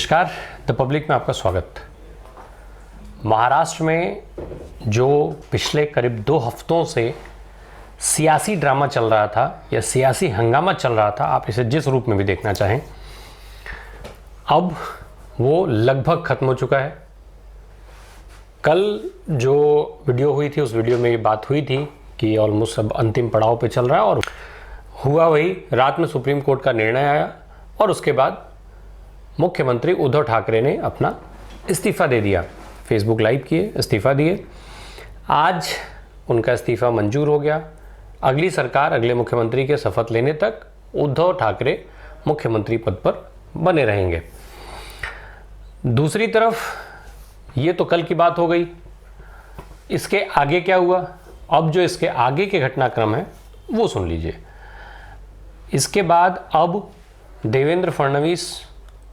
नमस्कार, the public में आपका स्वागत। महाराष्ट्र में जो पिछले करीब 2 हफ्तों से सियासी ड्रामा चल रहा था या सियासी हंगामा चल रहा था, आप इसे जिस रूप में भी देखना चाहें, अब वो लगभग ख़त्म हो चुका है। कल जो वीडियो हुई थी उस वीडियो में ये बात हुई थी कि ऑलमोस्ट अब अंतिम पड़ाव पे चल रहा है, और हुआ वही। रात में सुप्रीम कोर्ट का निर्णय आया और उसके बाद मुख्यमंत्री उद्धव ठाकरे ने अपना इस्तीफ़ा दे दिया। फेसबुक लाइव किए, इस्तीफ़ा दिए। आज उनका इस्तीफ़ा मंजूर हो गया। अगली सरकार, अगले मुख्यमंत्री के शपथ लेने तक उद्धव ठाकरे मुख्यमंत्री पद पर बने रहेंगे। दूसरी तरफ ये तो कल की बात हो गई। इसके आगे क्या हुआ? अब जो इसके आगे के घटनाक्रम है वो सुन लीजिए। इसके बाद अब देवेंद्र फडणवीस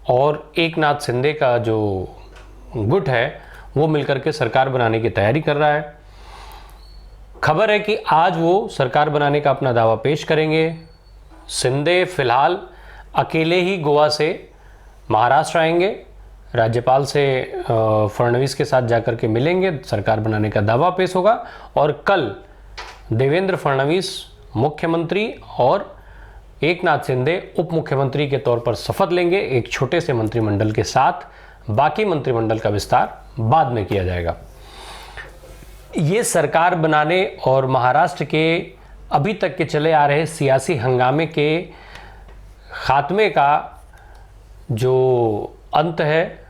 और एकनाथ शिंदे का जो गुट है वो मिलकर के सरकार बनाने की तैयारी कर रहा है। खबर है कि आज वो सरकार बनाने का अपना दावा पेश करेंगे। शिंदे फिलहाल अकेले ही गोवा से महाराष्ट्र आएंगे, राज्यपाल से फडणवीस के साथ जाकर के मिलेंगे, सरकार बनाने का दावा पेश होगा और कल देवेंद्र फडणवीस मुख्यमंत्री और एकनाथ शिंदे उप मुख्यमंत्री के तौर पर शपथ लेंगे, एक छोटे से मंत्रिमंडल के साथ। बाकी मंत्रिमंडल का विस्तार बाद में किया जाएगा। ये सरकार बनाने और महाराष्ट्र के अभी तक के चले आ रहे सियासी हंगामे के खात्मे का जो अंत है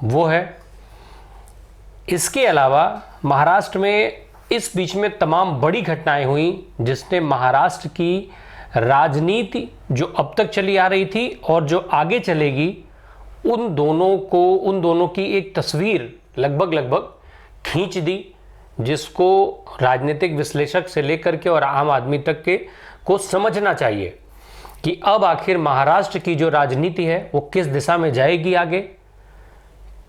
वो है। इसके अलावा महाराष्ट्र में इस बीच में तमाम बड़ी घटनाएं हुई जिसने महाराष्ट्र की राजनीति जो अब तक चली आ रही थी और जो आगे चलेगी, उन दोनों की एक तस्वीर लगभग खींच दी, जिसको राजनीतिक विश्लेषक से लेकर के और आम आदमी तक के को समझना चाहिए कि अब आखिर महाराष्ट्र की जो राजनीति है वो किस दिशा में जाएगी आगे।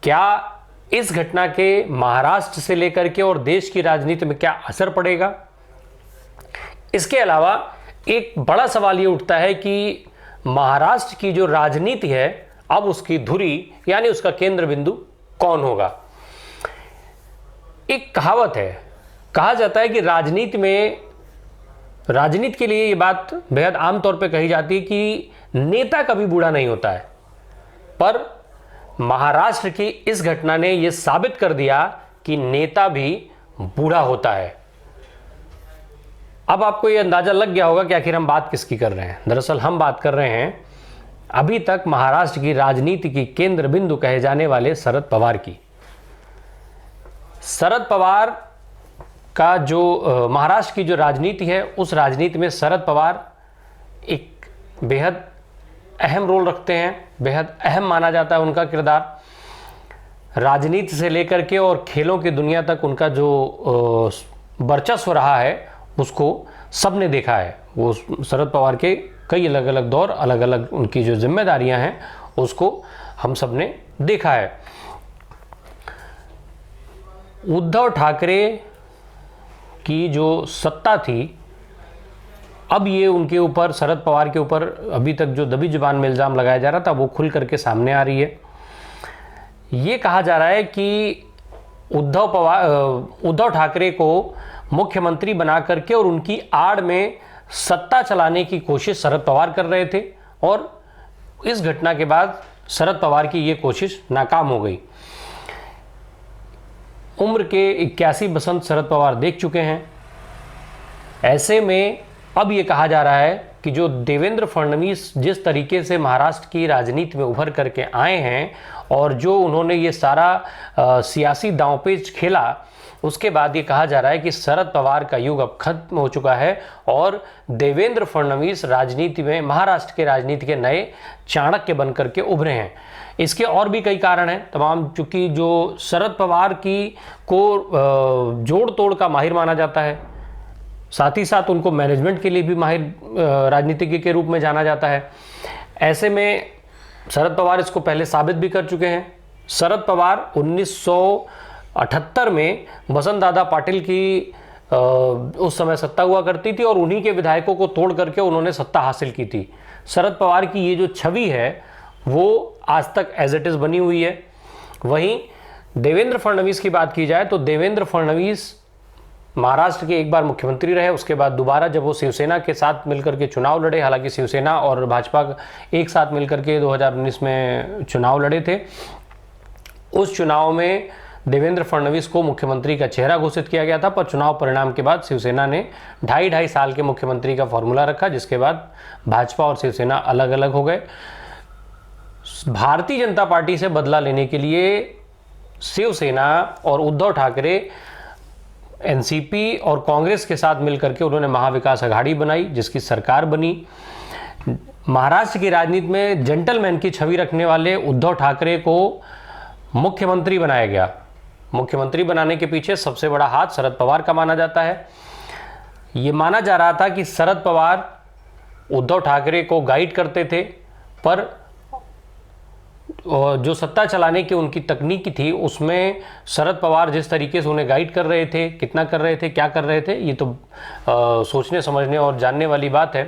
क्या इस घटना के महाराष्ट्र से लेकर के और देश की राजनीति में क्या असर पड़ेगा? इसके अलावा एक बड़ा सवाल ये उठता है कि महाराष्ट्र की जो राजनीति है अब उसकी धुरी यानी उसका केंद्र बिंदु कौन होगा। एक कहावत है, कहा जाता है कि राजनीति के लिए ये बात बेहद आमतौर पे कही जाती है कि नेता कभी बूढ़ा नहीं होता है, पर महाराष्ट्र की इस घटना ने यह साबित कर दिया कि नेता भी बूढ़ा होता है। अब आपको यह अंदाजा लग गया होगा कि आखिर हम बात किसकी कर रहे हैं। दरअसल हम बात कर रहे हैं अभी तक महाराष्ट्र की राजनीति की केंद्र बिंदु कहे जाने वाले शरद पवार की। शरद पवार का जो महाराष्ट्र की जो राजनीति है उस राजनीति में शरद पवार एक बेहद अहम रोल रखते हैं, बेहद अहम माना जाता है उनका किरदार। राजनीति से लेकर के और खेलों की दुनिया तक उनका जो वर्चस्व रहा है उसको सबने देखा है। वो शरद पवार के कई अलग अलग दौर, अलग अलग उनकी जो जिम्मेदारियां हैं उसको हम सबने देखा है। उद्धव ठाकरे की जो सत्ता थी, अब ये उनके ऊपर, शरद पवार के ऊपर अभी तक जो दबी जुबान में इल्ज़ाम लगाया जा रहा था वो खुल करके सामने आ रही है। ये कहा जा रहा है कि उद्धव ठाकरे को मुख्यमंत्री बना करके और उनकी आड़ में सत्ता चलाने की कोशिश शरद पवार कर रहे थे, और इस घटना के बाद शरद पवार की ये कोशिश नाकाम हो गई। उम्र के 81 बसंत शरद पवार देख चुके हैं। ऐसे में अब ये कहा जा रहा है कि जो देवेंद्र फडणवीस जिस तरीके से महाराष्ट्र की राजनीति में उभर करके आए हैं और जो उन्होंने ये सारा सियासी दांवपेच खेला, उसके बाद ये कहा जा रहा है कि शरद पवार का युग अब खत्म हो चुका है और देवेंद्र फडणवीस राजनीति में, महाराष्ट्र के राजनीति के नए चाणक्य बन करके उभरे हैं। इसके और भी कई कारण हैं तमाम, चूंकि जो शरद पवार की को जोड़ तोड़ का माहिर माना जाता है, साथ ही साथ उनको मैनेजमेंट के लिए भी माहिर राजनीतिज्ञ के रूप में जाना जाता है। ऐसे में शरद पवार इसको पहले साबित भी कर चुके हैं। शरद पवार 1978 में बसंत दादा पाटिल की उस समय सत्ता हुआ करती थी और उन्हीं के विधायकों को तोड़ करके उन्होंने सत्ता हासिल की थी। शरद पवार की ये जो छवि है वो आज तक एज इट इज़ बनी हुई है। वहीं देवेंद्र फडणवीस की बात की जाए तो देवेंद्र फडणवीस महाराष्ट्र के एक बार मुख्यमंत्री रहे, उसके बाद दोबारा जब वो शिवसेना के साथ मिलकर के चुनाव लड़े, हालांकि शिवसेना और भाजपा एक साथ मिलकर के 2019 में चुनाव लड़े थे, उस चुनाव में देवेंद्र फडणवीस को मुख्यमंत्री का चेहरा घोषित किया गया था, पर चुनाव परिणाम के बाद शिवसेना ने 2.5 साल के मुख्यमंत्री का फॉर्मूला रखा, जिसके बाद भाजपा और शिवसेना अलग अलग हो गए। भारतीय जनता पार्टी से बदला लेने के लिए शिवसेना और उद्धव ठाकरे एनसीपी और कांग्रेस के साथ मिलकर के उन्होंने महाविकास अघाड़ी बनाई, जिसकी सरकार बनी। महाराष्ट्र की राजनीति में जेंटलमैन की छवि रखने वाले उद्धव ठाकरे को मुख्यमंत्री बनाया गया। मुख्यमंत्री बनाने के पीछे सबसे बड़ा हाथ शरद पवार का माना जाता है। ये माना जा रहा था कि शरद पवार उद्धव ठाकरे को गाइड करते थे, पर जो सत्ता चलाने की उनकी तकनीकी थी उसमें शरद पवार जिस तरीके से उन्हें गाइड कर रहे थे, कितना कर रहे थे, क्या कर रहे थे, ये तो सोचने समझने और जानने वाली बात है।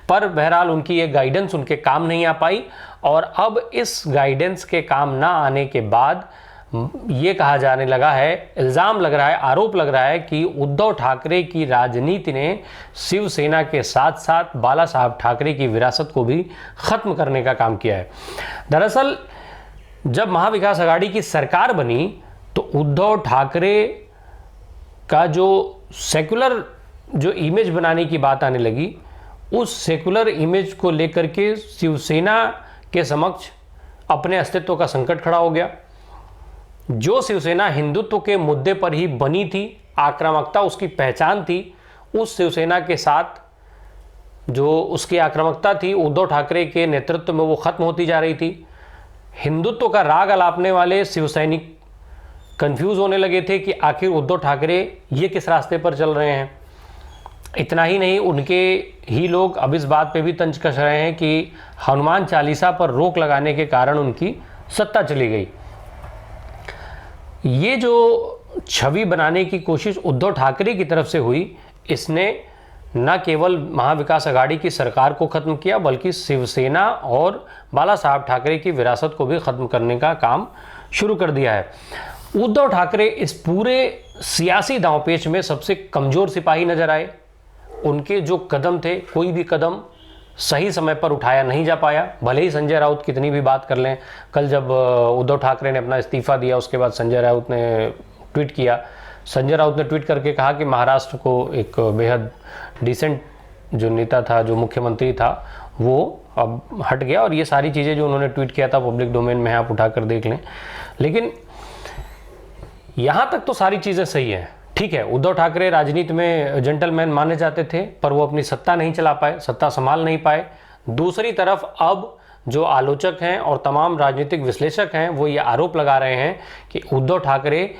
पर बहरहाल उनकी ये गाइडेंस उनके काम नहीं आ पाई, और अब इस गाइडेंस के काम ना आने के बाद ये कहा जाने लगा है, इल्ज़ाम लग रहा है, आरोप लग रहा है कि उद्धव ठाकरे की राजनीति ने शिवसेना के साथ साथ बाला साहब ठाकरे की विरासत को भी ख़त्म करने का काम किया है। दरअसल जब महाविकास अघाड़ी की सरकार बनी तो उद्धव ठाकरे का जो सेकुलर जो इमेज बनाने की बात आने लगी, उस सेकुलर इमेज को लेकर के शिवसेना के समक्ष अपने अस्तित्व का संकट खड़ा हो गया। जो शिवसेना हिंदुत्व के मुद्दे पर ही बनी थी, आक्रामकता उसकी पहचान थी, उस शिवसेना के साथ जो उसकी आक्रामकता थी उद्धव ठाकरे के नेतृत्व में वो खत्म होती जा रही थी। हिंदुत्व का राग अलापने वाले शिवसैनिक कंफ्यूज होने लगे थे कि आखिर उद्धव ठाकरे ये किस रास्ते पर चल रहे हैं। इतना ही नहीं, उनके ही लोग अब इस बात पे भी तंज कस रहे हैं कि हनुमान चालीसा पर रोक लगाने के कारण उनकी सत्ता चली गई। ये जो छवि बनाने की कोशिश उद्धव ठाकरे की तरफ से हुई, इसने न केवल महाविकास अघाड़ी की सरकार को ख़त्म किया, बल्कि शिवसेना और बाला साहब ठाकरे की विरासत को भी ख़त्म करने का काम शुरू कर दिया है। उद्धव ठाकरे इस पूरे सियासी दांवपेच में सबसे कमज़ोर सिपाही नजर आए। उनके जो कदम थे, कोई भी कदम सही समय पर उठाया नहीं जा पाया, भले ही संजय राउत कितनी भी बात कर लें। कल जब उद्धव ठाकरे ने अपना इस्तीफ़ा दिया, उसके बाद संजय राउत ने ट्वीट किया। संजय राउत ने ट्वीट करके कहा कि महाराष्ट्र को एक बेहद डिसेंट जो नेता था, जो मुख्यमंत्री था, वो अब हट गया। और ये सारी चीज़ें जो उन्होंने ट्वीट किया था पब्लिक डोमेन में, आप उठा कर देख लें। लेकिन यहाँ तक तो सारी चीज़ें सही हैं, ठीक है। उद्धव ठाकरे राजनीति में जेंटलमैन माने जाते थे, पर वो अपनी सत्ता नहीं चला पाए, सत्ता संभाल नहीं पाए। दूसरी तरफ अब जो आलोचक हैं और तमाम राजनीतिक विश्लेषक हैं, वो ये आरोप लगा रहे हैं कि उद्धव ठाकरे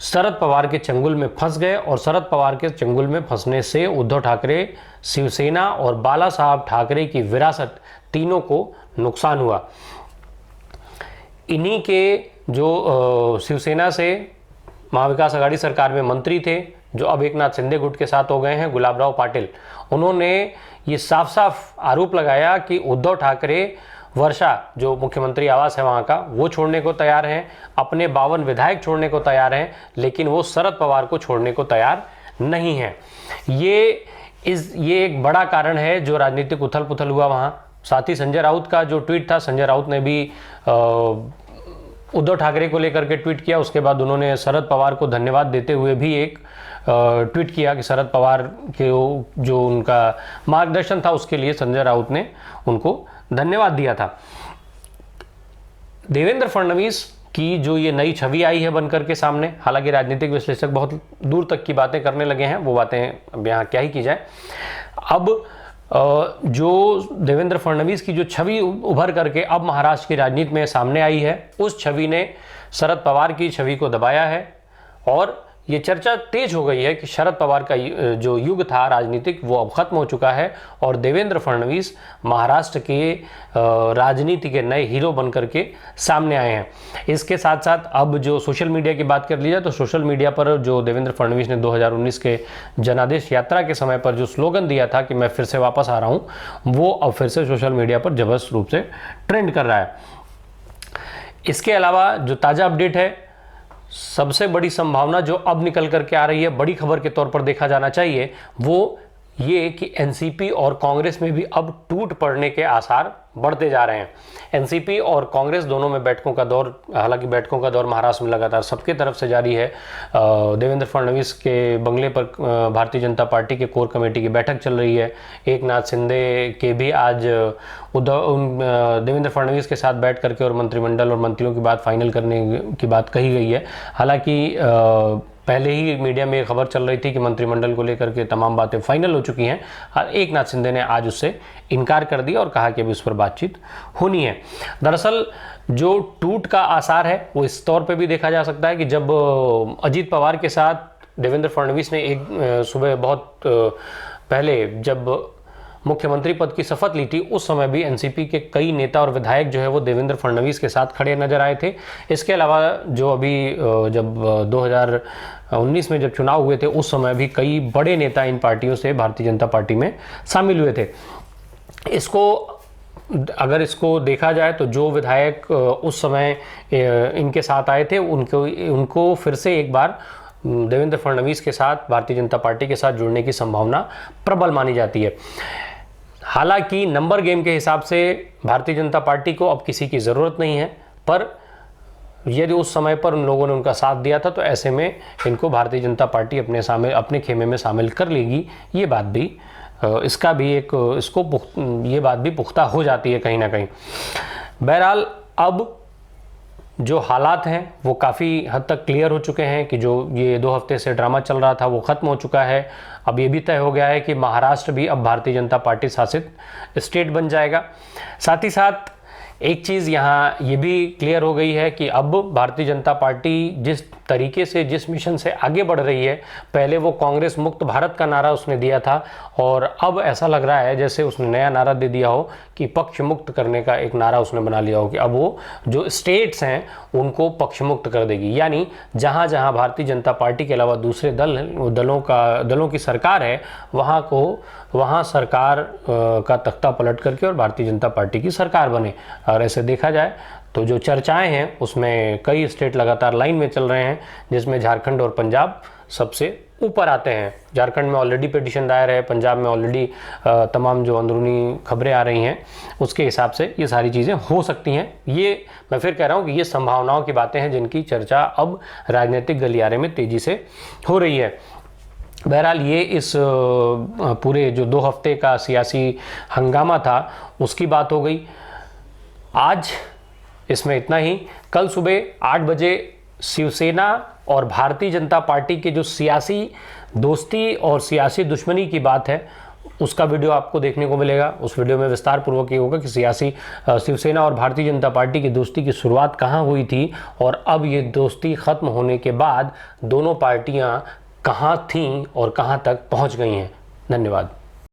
शरद पवार के चंगुल में फंस गए, और शरद पवार के चंगुल में फंसने से उद्धव ठाकरे, शिवसेना और बाला साहब ठाकरे की विरासत, तीनों को नुकसान हुआ। इन्हीं के जो शिवसेना से महाविकास अघाड़ी सरकार में मंत्री थे, जो अब एकनाथ शिंदे गुट के साथ हो गए हैं, गुलाबराव पाटिल, उन्होंने ये साफ साफ आरोप लगाया कि उद्धव ठाकरे वर्षा जो मुख्यमंत्री आवास है वहाँ का, वो छोड़ने को तैयार हैं, अपने 52 विधायक छोड़ने को तैयार हैं, लेकिन वो शरद पवार को छोड़ने को तैयार नहीं हैं। ये एक बड़ा कारण है जो राजनीतिक उथल पुथल हुआ वहाँ। साथ ही संजय राउत का जो ट्वीट था, संजय राउत ने भी उद्धव ठाकरे को लेकर के ट्वीट किया। उसके बाद उन्होंने शरद पवार को धन्यवाद देते हुए भी एक ट्वीट किया कि शरद पवार के जो उनका मार्गदर्शन था उसके लिए संजय राउत ने उनको धन्यवाद दिया था। देवेंद्र फडणवीस की जो ये नई छवि आई है बनकर के सामने, हालांकि राजनीतिक विश्लेषक बहुत दूर तक की बातें करने लगे हैं, वो बातें अब यहाँ क्या ही की जाए। अब जो देवेंद्र फडणवीस की जो छवि उभर करके अब महाराष्ट्र की राजनीति में सामने आई है, उस छवि ने शरद पवार की छवि को दबाया है और ये चर्चा तेज हो गई है कि शरद पवार का जो युग था राजनीतिक वो अब खत्म हो चुका है और देवेंद्र फडणवीस महाराष्ट्र के राजनीति के नए हीरो बनकर के सामने आए हैं। इसके साथ साथ अब जो सोशल मीडिया की बात कर ली जाए तो सोशल मीडिया पर जो देवेंद्र फडणवीस ने 2019 के जनादेश यात्रा के समय पर जो स्लोगन दिया था कि मैं फिर से वापस आ रहा हूं, वो अब फिर से सोशल मीडिया पर जबरदस्त रूप से ट्रेंड कर रहा है। इसके अलावा जो ताज़ा अपडेट है, सबसे बड़ी संभावना जो अब निकल करके आ रही है, बड़ी खबर के तौर पर देखा जाना चाहिए, वो ये कि एनसीपी और कांग्रेस में भी अब टूट पड़ने के आसार बढ़ते जा रहे हैं। एनसीपी और कांग्रेस दोनों में बैठकों का दौर, हालांकि बैठकों का दौर महाराष्ट्र में लगातार सबके तरफ से जारी है। देवेंद्र फडणवीस के बंगले पर भारतीय जनता पार्टी के कोर कमेटी की बैठक चल रही है। एकनाथ शिंदे के भी आज देवेंद्र फडणवीस के साथ बैठ करके और मंत्रिमंडल और मंत्रियों की बात फाइनल करने की बात कही गई है। हालांकि पहले ही मीडिया में खबर चल रही थी कि मंत्रिमंडल को लेकर के तमाम बातें फाइनल हो चुकी हैं। एकनाथ शिंदे ने आज उससे इनकार कर दिया और कहा कि अभी उस पर बातचीत होनी है। दरअसल जो टूट का आसार है वो इस तौर पे भी देखा जा सकता है कि जब अजीत पवार के साथ देवेंद्र फडणवीस ने एक सुबह बहुत पहले जब मुख्यमंत्री पद की शपथ ली थी, उस समय भी एनसीपी के कई नेता और विधायक जो है वो देवेंद्र फडणवीस के साथ खड़े नजर आए थे। इसके अलावा जो अभी जब 2019 में जब चुनाव हुए थे उस समय भी कई बड़े नेता इन पार्टियों से भारतीय जनता पार्टी में शामिल हुए थे। अगर इसको देखा जाए तो जो विधायक उस समय इनके साथ आए थे उनको फिर से एक बार देवेंद्र फडणवीस के साथ भारतीय जनता पार्टी के साथ जुड़ने की संभावना प्रबल मानी जाती है। हालांकि नंबर गेम के हिसाब से भारतीय जनता पार्टी को अब किसी की ज़रूरत नहीं है, पर यदि उस समय पर उन लोगों ने उनका साथ दिया था तो ऐसे में इनको भारतीय जनता पार्टी अपने खेमे में शामिल कर लेगी। ये बात भी ये बात भी पुख्ता हो जाती है कहीं ना कहीं। बहरहाल अब जो हालात हैं वो काफ़ी हद तक क्लियर हो चुके हैं कि जो ये 2 हफ्ते से ड्रामा चल रहा था वो ख़त्म हो चुका है। अब ये भी तय हो गया है कि महाराष्ट्र भी अब भारतीय जनता पार्टी शासित स्टेट बन जाएगा। साथ ही साथ एक चीज़ यहाँ ये भी क्लियर हो गई है कि अब भारतीय जनता पार्टी जिस तरीके से जिस मिशन से आगे बढ़ रही है, पहले वो कांग्रेस मुक्त भारत का नारा उसने दिया था और अब ऐसा लग रहा है जैसे उसने नया नारा दे दिया हो कि पक्ष मुक्त करने का एक नारा उसने बना लिया हो कि अब वो जो स्टेट्स हैं उनको पक्ष मुक्त कर देगी। यानी जहाँ जहाँ भारतीय जनता पार्टी के अलावा दूसरे दलों की सरकार है वहाँ सरकार का तख्ता पलट करके और भारतीय जनता पार्टी की सरकार बने। और ऐसे देखा जाए तो जो चर्चाएं हैं उसमें कई स्टेट लगातार लाइन में चल रहे हैं, जिसमें झारखंड और पंजाब सबसे ऊपर आते हैं। झारखंड में ऑलरेडी पिटीशन दायर है, पंजाब में ऑलरेडी तमाम जो अंदरूनी खबरें आ रही हैं उसके हिसाब से ये सारी चीज़ें हो सकती हैं। ये मैं फिर कह रहा हूँ कि ये संभावनाओं की बातें हैं जिनकी चर्चा अब राजनीतिक गलियारे में तेज़ी से हो रही है। बहरहाल ये इस पूरे जो 2 हफ्ते का सियासी हंगामा था उसकी बात हो गई। आज इसमें इतना ही। कल सुबह 8 बजे शिवसेना और भारतीय जनता पार्टी के जो सियासी दोस्ती और सियासी दुश्मनी की बात है उसका वीडियो आपको देखने को मिलेगा। उस वीडियो में विस्तार पूर्वक ये होगा कि शिवसेना और भारतीय जनता पार्टी की दोस्ती की शुरुआत कहाँ हुई थी और अब ये दोस्ती ख़त्म होने के बाद दोनों पार्टियाँ कहाँ थीं और कहाँ तक पहुँच गई हैं। धन्यवाद।